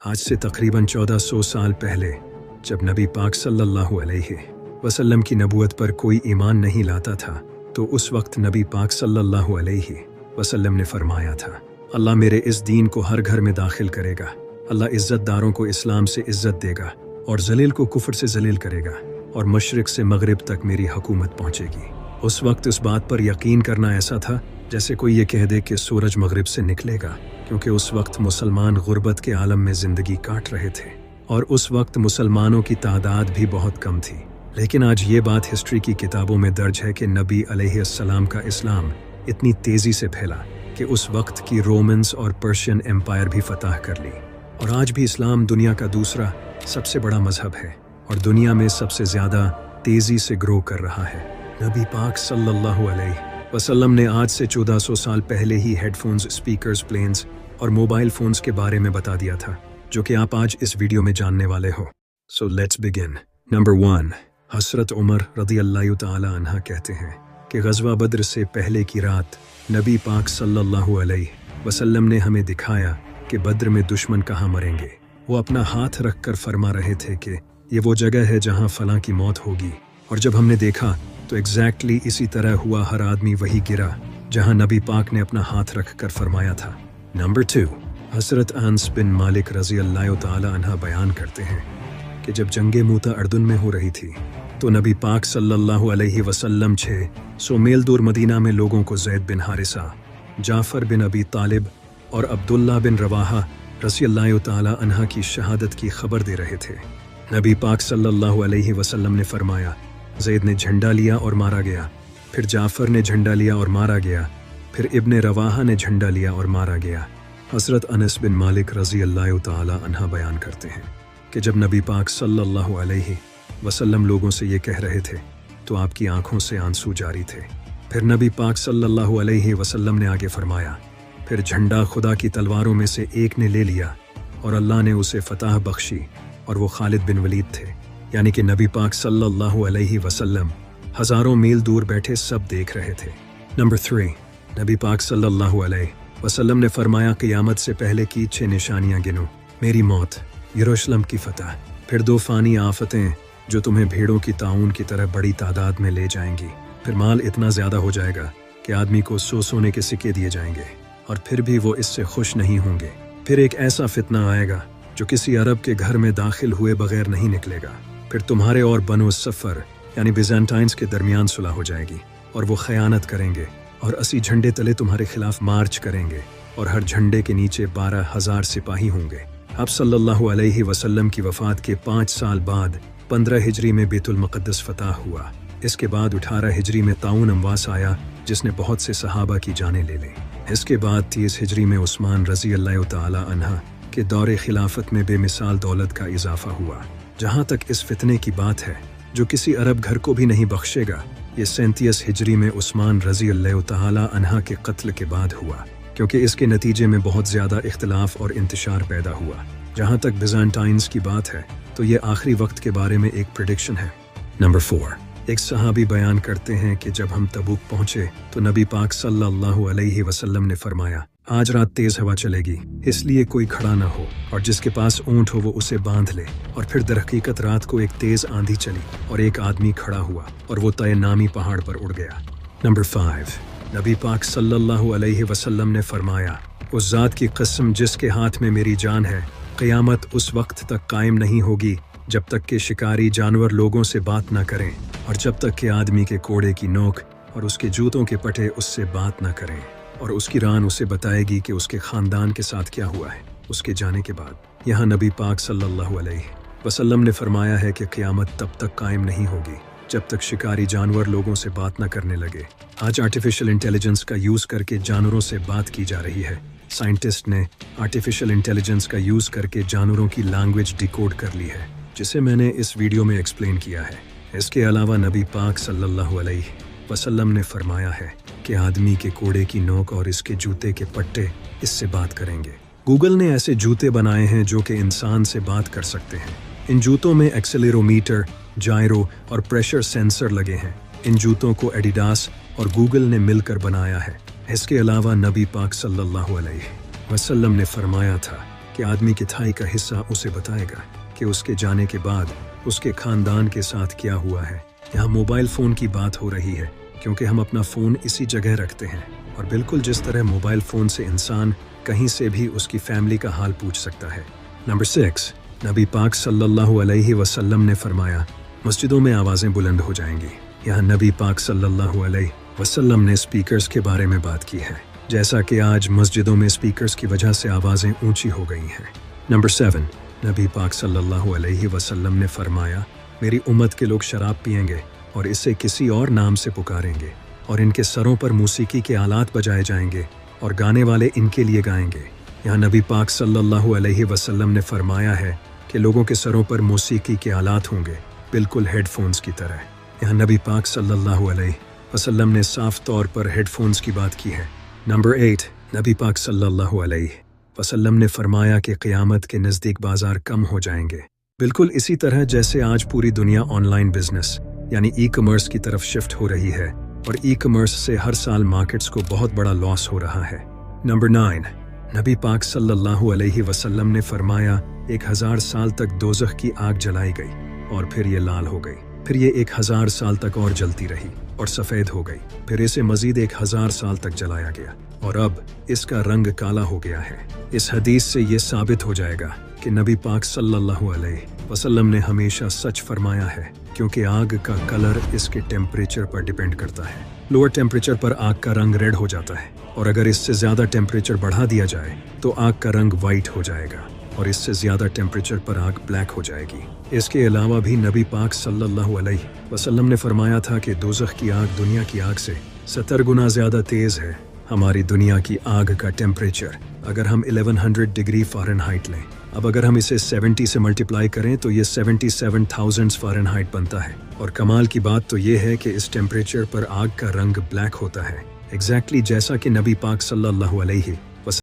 आज से तकरीबन 1400 साल पहले जब नबी पाक सल्लल्लाहु अलैहि वसल्लम की नबूवत पर कोई ईमान नहीं लाता था, तो उस वक्त नबी पाक सल्लल्लाहु अलैहि वसल्लम ने फरमाया था, अल्लाह मेरे इस दीन को हर घर में दाखिल करेगा, अल्लाह इज़्ज़तदारों को इस्लाम से इज़्ज़त देगा और जलील को कुफ्र से जलील करेगा, और मशरिक से मगरिब तक मेरी हुकूमत पहुँचेगी। उस वक्त इस बात पर यकीन करना ऐसा था जैसे कोई ये कह दे कि सूरज मगरिब से निकलेगा, क्योंकि उस वक्त मुसलमान गुर्बत के आलम में ज़िंदगी काट रहे थे और उस वक्त मुसलमानों की तादाद भी बहुत कम थी। लेकिन आज ये बात हिस्ट्री की किताबों में दर्ज है कि नबी अलैहिस्सलाम का इस्लाम इतनी तेज़ी से फैला कि उस वक्त की रोमन्स और पर्शियन एम्पायर भी फतह कर ली, और आज भी इस्लाम दुनिया का दूसरा सबसे बड़ा मजहब है और दुनिया में सबसे ज़्यादा तेज़ी से ग्रो कर रहा है। नबी पाक सल्लल्लाहु अलैहि वसल्लम ने आज से 1400 साल पहले ही हेडफोन्स, स्पीकर्स, प्लेन्स और मोबाइल फ़ोन्स के बारे में बता दिया था, जो कि आप आज इस वीडियो में जानने वाले हो। So let's begin. नंबर 1, हज़रत उमर रज़ियल्लाहु ताला अन्हा कहते हैं कि ग़ज़वा बद्र से पहले की रात नबी पाक सल्लल्लाहु अलैहि वसल्लम ने हमें दिखाया कि बद्र में दुश्मन कहाँ मरेंगे। वो अपना हाथ रख कर फरमा रहे थे कि ये वो जगह है जहाँ फ़लाँ की मौत होगी, और जब हमने देखा तो एग्जैक्टली इसी तरह हुआ। हर आदमी वही गिरा जहाँ नबी पाक ने अपना हाथ रख कर फरमाया था। नंबर 2, हज़रत अनस बिन मालिक रज़ियल्लाहु ताला अन्हा बयान करते हैं कि जब जंगे मूता अर्दुन में हो रही थी तो नबी पाक सल्लल्लाहु अलैहि वसल्लम 600 मील दूर मदीना में लोगों को ज़ैद बिन हारिसा, जाफ़र बिन अबी तालिब और अब्दुल्ला बिन रवाहा रज़ियल्लाहु ताला अन्हा की शहादत की खबर दे रहे थे। नबी पाक सल्लल्लाहु अलैहि वसल्लम ने फरमाया, ज़ैद ने झंडा लिया और मारा गया, फिर जाफ़र ने झंडा लिया और मारा गया, फिर इब्ने रवाहा ने झंडा लिया और मारा गया। हज़रत अनस बिन मालिक रज़ियल्लाहु ताला अन्हा बयान करते हैं कि जब नबी पाक सल्लल्लाहु अलैहि वसल्लम लोगों से ये कह रहे थे तो आपकी आंखों से आंसू जारी थे। फिर नबी पाक सल्लल्लाहु अलैहि वसल्लम ने आगे फरमाया, फिर झंडा खुदा की तलवारों में से एक ने ले लिया और अल्लाह ने उसे फ़तह बख्शी, और वो खालिद बिन वलीद थे। यानी कि नबी पाक सल्लल्लाहु अलैहि वसल्लम हज़ारों मील दूर बैठे सब देख रहे थे। नंबर 3, नबी पाक सल्लल्लाहु अलैहि वसल्लम ने फरमाया, क़यामत से पहले की 6 निशानियाँ गिनो। मेरी मौत, यरूशलेम की फतह, फिर 2 फ़ानी आफतें जो तुम्हें भीड़ों की ताउन की तरह बड़ी तादाद में ले जाएंगी, फिर माल इतना ज़्यादा हो जाएगा कि आदमी को सोने के सिक्के दिए जाएंगे और फिर भी वो इससे खुश नहीं होंगे। फिर एक ऐसा फितना आएगा जो किसी अरब के घर में दाखिल हुए बगैर नहीं निकलेगा। फिर तुम्हारे और बनो सफ़र यानी बिज़ेंटाइन्स के दरमियान सुलह हो जाएगी और वो ख़यानत करेंगे और 80 झंडे तले तुम्हारे खिलाफ मार्च करेंगे और हर झंडे के नीचे 12,000 सिपाही होंगे। अब सल्लल्लाहु अलैहि वसल्लम की वफ़ात के 5 साल बाद 15 हिजरी में बैतुल मुक़द्दस फ़तह हुआ। इसके बाद 18 हिजरी में ताउन अमवास आया जिसने बहुत से सहाबा की जानें ले ली। इसके बाद 30 हिजरी में उस्मान रज़ियल्लाहु ताला अन्हा के दौरे खिलाफत में बेमिसाल दौलत का इजाफा हुआ। जहाँ तक इस फितने की बात है जो किसी अरब घर को भी नहीं बख्शेगा, ये 37 हिजरी में उस्मान रज़ियल्लाहु ताला अन्हा के कत्ल के बाद हुआ, क्योंकि इसके नतीजे में बहुत ज़्यादा इख्तिलाफ और इंतशार पैदा हुआ। जहाँ तक बिज़ेंटाइन्स की बात है तो ये आखिरी वक्त के बारे में एक प्रेडिक्शन है। नंबर 4, एक सहाबी बयान करते हैं कि जब हम तबूक पहुँचे तो नबी पाक सल्लल्लाहु अलैहि वसल्लम ने फरमाया, आज रात तेज़ हवा चलेगी, इसलिए कोई खड़ा ना हो और जिसके पास ऊँट हो वो उसे बांध ले। और फिर दरहकीकत रात को एक तेज़ आंधी चली और एक आदमी खड़ा हुआ और वो तय नामी पहाड़ पर उड़ गया। नंबर 5, नबी पाक सल्लल्लाहु अलैहि वसल्लम ने फरमाया, उस ज़ात की कसम जिसके हाथ में मेरी जान है, क़यामत उस वक्त तक कायम नहीं होगी जब तक कि शिकारी जानवर लोगों से बात ना करें और जब तक कि आदमी के कोड़े की नोक और उसके जूतों के पटे उससे बात ना करें और उसकी रान उसे बताएगी कि उसके ख़ानदान के साथ क्या हुआ है उसके जाने के बाद। यहाँ नबी पाक सल्लल्लाहु अलैहि वसल्लम ने फरमाया है कि क़यामत तब तक कायम नहीं होगी जब तक शिकारी जानवर लोगों से बात न करने लगे। आज आर्टिफिशियल इंटेलिजेंस का यूज़ करके जानवरों से बात की जा रही है। साइंटिस्ट ने आर्टिफिशियल इंटेलिजेंस का यूज़ करके जानवरों की लैंग्वेज डिकोड कर ली है, जिसे मैंने इस वीडियो में एक्सप्लेन किया है। इसके अलावा नबी पाक सल्लल्लाहु अलैहि वसल्लम ने फरमाया है कि आदमी के कोड़े की नोक और इसके जूते के पट्टे इससे बात करेंगे। गूगल ने ऐसे जूते बनाए हैं जो कि इंसान से बात कर सकते हैं। इन जूतों में एक्सेलेरोमीटर, जायरो और प्रेशर सेंसर लगे हैं। इन जूतों को एडिडास और गूगल ने मिलकर बनाया है। इसके अलावा नबी पाक सल्लल्लाहु अलैहि वसल्लम ने फरमाया था कि आदमी की थाई का हिस्सा उसे बताएगा कि उसके जाने के बाद उसके खानदान के साथ क्या हुआ है। यहाँ मोबाइल फ़ोन की बात हो रही है क्योंकि हम अपना फ़ोन इसी जगह रखते हैं, और बिल्कुल जिस तरह मोबाइल फ़ोन से इंसान कहीं से भी उसकी फैमिली का हाल पूछ सकता है। नंबर 6, नबी पाक सल्लल्लाहु अलैहि वसल्लम ने फरमाया, मस्जिदों में आवाज़ें बुलंद हो जाएंगी। यहाँ नबी पाक सल्लल्लाहु अलैहि वसल्लम ने स्पीकर्स के बारे में बात की है, जैसा कि आज मस्जिदों में स्पीकर्स की वजह से आवाज़ें ऊंची हो गई हैं। नंबर 7, नबी पाक सल्लल्लाहु अलैहि वसल्लम ने फरमाया, मेरी उम्मत के लोग शराब पिएंगे और इसे किसी और नाम से पुकारेंगे, और इनके सरों पर मूसीकी के आलात बजाए जाएंगे और गाने वाले इनके लिए गाएंगे। यहाँ नबी पाक सल्लल्लाहु अलैहि वसल्लम ने फरमाया है कि लोगों के सरों पर मूसीकी के आलात होंगे, बिल्कुल हेडफोन्स की तरह। यहाँ नबी पाक सल्लल्लाहु अलैहि वसल्लम ने साफ तौर पर हेडफोन्स की बात की है। नंबर 8, नबी पाक सल्लल्लाहु अलैहि वसल्लम ने फरमाया कि क़यामत के नज़दीक बाजार कम हो जाएंगे, बिल्कुल इसी तरह जैसे आज पूरी दुनिया ऑनलाइन बिजनेस यानी ई कॉमर्स की तरफ शिफ्ट हो रही है, और ई कॉमर्स से हर साल मार्केट्स को बहुत बड़ा लॉस हो रहा है। नंबर 9, नबी पाक सल्लल्लाहु अलैहि वसल्लम ने फरमाया, 1000 साल तक दोज़ख की आग जलाई गई और फिर ये लाल हो गई, फिर ये 1000 साल तक और जलती रही और सफ़ेद हो गई, फिर इसे मज़ीद 1000 साल तक जलाया गया और अब इसका रंग काला हो गया है। इस हदीस से ये साबित हो जाएगा कि नबी पाक सल्लल्लाहु अलैहि वसल्लम ने हमेशा सच फरमाया है, क्योंकि आग का कलर इसके टेम्परेचर पर डिपेंड करता है। लोअर टेम्परेचर पर आग का रंग रेड हो जाता है, और अगर इससे ज़्यादा टेम्परेचर बढ़ा दिया जाए तो आग का रंग वाइट हो जाएगा, और इससे ज़्यादा टेम्परेचर पर आग ब्लैक हो जाएगी। इसके अलावा भी नबी पाक सल्लल्लाहु अलैहि वसल्लम ने फरमाया था कि दोज़ख की आग दुनिया की आग से 70 गुना ज़्यादा तेज़ है। हमारी दुनिया की आग का टेम्परेचर अगर हम 1100 डिग्री फ़ारेनहाइट लें, अब अगर हम इसे 70 से मल्टीप्लाई करें तो ये 77,000 फ़ारेनहाइट बनता है। और कमाल की बात तो ये है कि इस टेम्परेचर पर आग का रंग ब्लैक होता है, एग्जैक्टली जैसा कि नबी पाक सल्लल्लाहु अलैहि